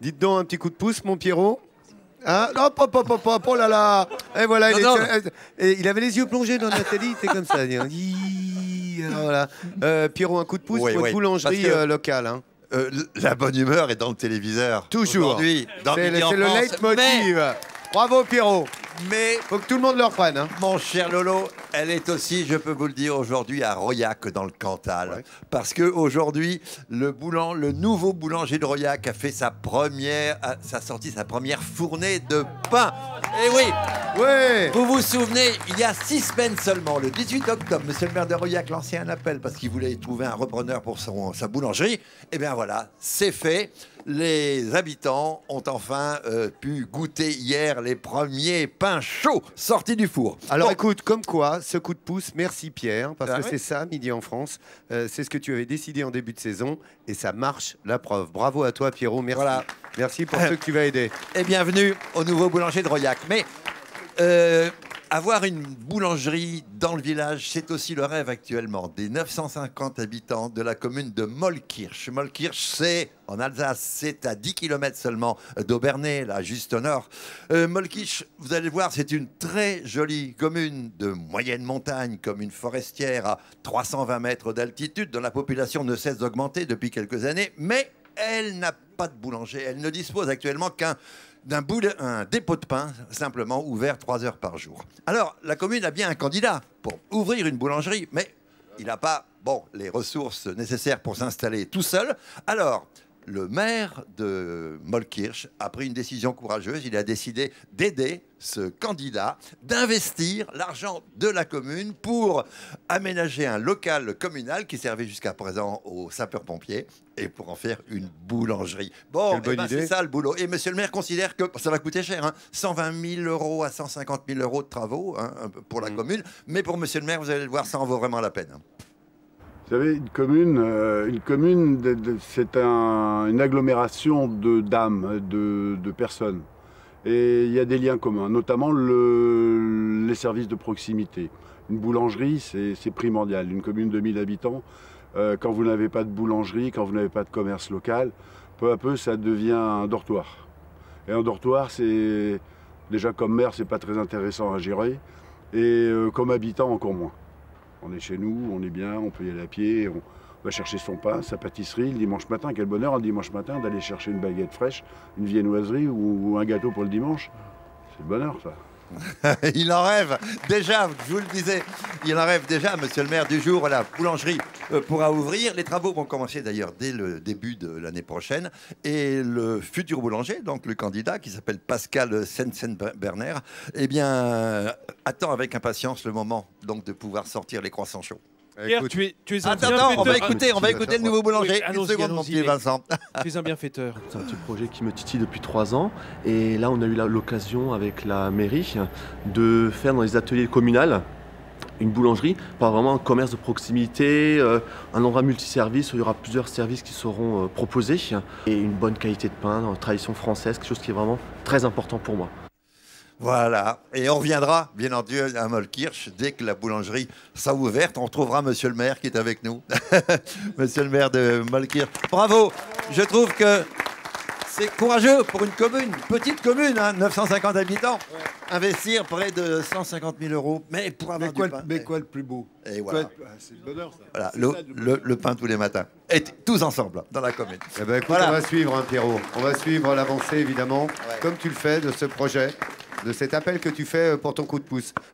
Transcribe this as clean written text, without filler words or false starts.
Dites donc un petit coup de pouce, mon Pierrot. Hein? Non, pop, pop, pop, pop, oh là là. Et voilà, il avait les yeux plongés dans Nathalie, c'est comme ça. Alors voilà. Pierrot, un coup de pouce pour une boulangerie locale. Hein. La bonne humeur est dans le téléviseur. Toujours. Aujourd'hui, c'est le leitmotiv. Bravo, Pierrot. Mais faut que tout le monde le reprenne. Hein. Mon cher Lolo, elle est aussi, je peux vous le dire, aujourd'hui à Royac dans le Cantal. Ouais. Parce qu'aujourd'hui, le nouveau boulanger de Royac a fait sa première fournée de pain. Eh oui, vous vous souvenez, il y a 6 semaines seulement, le 18 octobre, monsieur le maire de Royac lançait un appel parce qu'il voulait trouver un repreneur pour sa boulangerie. Eh bien voilà, c'est fait. Les habitants ont enfin pu goûter hier les premiers pains chauds sortis du four. Alors écoute, comme quoi, ce coup de pouce, merci Pierre, parce que c'est ça, Midi en France. C'est ce que tu avais décidé en début de saison et ça marche, la preuve. Bravo à toi Pierrot, merci. Voilà. Merci pour ceux que tu vas aider. Et bienvenue au nouveau boulanger de Royac. Mais avoir une boulangerie dans le village, c'est aussi le rêve actuellement des 950 habitants de la commune de Mollkirch. Mollkirch, c'est en Alsace, c'est à 10 km seulement d'Aubernay, là, juste au nord. Mollkirch, vous allez voir, c'est une très jolie commune de moyenne montagne, commune forestière à 320 mètres d'altitude, dont la population ne cesse d'augmenter depuis quelques années, mais elle n'a pas de boulanger. Elle ne dispose actuellement qu'un dépôt de pain, simplement ouvert 3 heures par jour. Alors, la commune a bien un candidat pour ouvrir une boulangerie, mais il n'a pas les ressources nécessaires pour s'installer tout seul. Alors, le maire de Mollkirch a pris une décision courageuse. Il a décidé d'aider ce candidat, d'investir l'argent de la commune pour aménager un local communal qui servait jusqu'à présent aux sapeurs-pompiers et pour en faire une boulangerie. Bon, c'est ça le boulot. Et monsieur le maire considère que ça va coûter cher, 120 000 euros à 150 000 euros de travaux pour la commune. Mais pour monsieur le maire, vous allez le voir, ça en vaut vraiment la peine. Vous savez, une commune, c'est une agglomération d'âmes, de personnes. Et il y a des liens communs, notamment les services de proximité. Une boulangerie, c'est primordial. Une commune de 1000 habitants, quand vous n'avez pas de boulangerie, quand vous n'avez pas de commerce local, peu à peu, ça devient un dortoir. Et un dortoir, c'est déjà comme maire, c'est pas très intéressant à gérer. Et comme habitant, encore moins. On est chez nous, on est bien, on peut y aller à pied, on va chercher son pain, sa pâtisserie le dimanche matin. Quel bonheur le dimanche matin d'aller chercher une baguette fraîche, une viennoiserie ou un gâteau pour le dimanche. C'est le bonheur, ça. Il en rêve déjà, je vous le disais, il en rêve déjà, monsieur le maire, du jour où la boulangerie pourra ouvrir. Les travaux vont commencer d'ailleurs dès le début de l'année prochaine. Et le futur boulanger, donc le candidat qui s'appelle Pascal Sensenberner, eh bien, attend avec impatience le moment donc de pouvoir sortir les croissants chauds. Pierre, tu es un Attends, on va écouter le nouveau boulanger. Oui, une seconde, mon petit Vincent. Tu es un bienfaiteur. C'est un petit projet qui me titille depuis 3 ans. Et là, on a eu l'occasion avec la mairie de faire dans les ateliers communaux une boulangerie, pas vraiment un commerce de proximité, un endroit multiservice où il y aura plusieurs services qui seront proposés et une bonne qualité de pain, tradition française, quelque chose qui est vraiment très important pour moi. Voilà, et on reviendra, bien entendu, à Mollkirch dès que la boulangerie sera ouverte. On retrouvera monsieur le maire qui est avec nous, monsieur le maire de Mollkirch. Bravo, je trouve que c'est courageux pour une commune, petite commune, 950 habitants, investir près de 150 000 euros, mais pour avoir du pain. Mais quoi le plus beau? Et voilà. C'est le bonheur, ça. Voilà, le pain tous les matins. Et tous ensemble, dans la commune. Eh ben, écoute, on va suivre, Pierrot. On va suivre l'avancée, évidemment, comme tu le fais de ce projet, de cet appel que tu fais pour ton coup de pouce.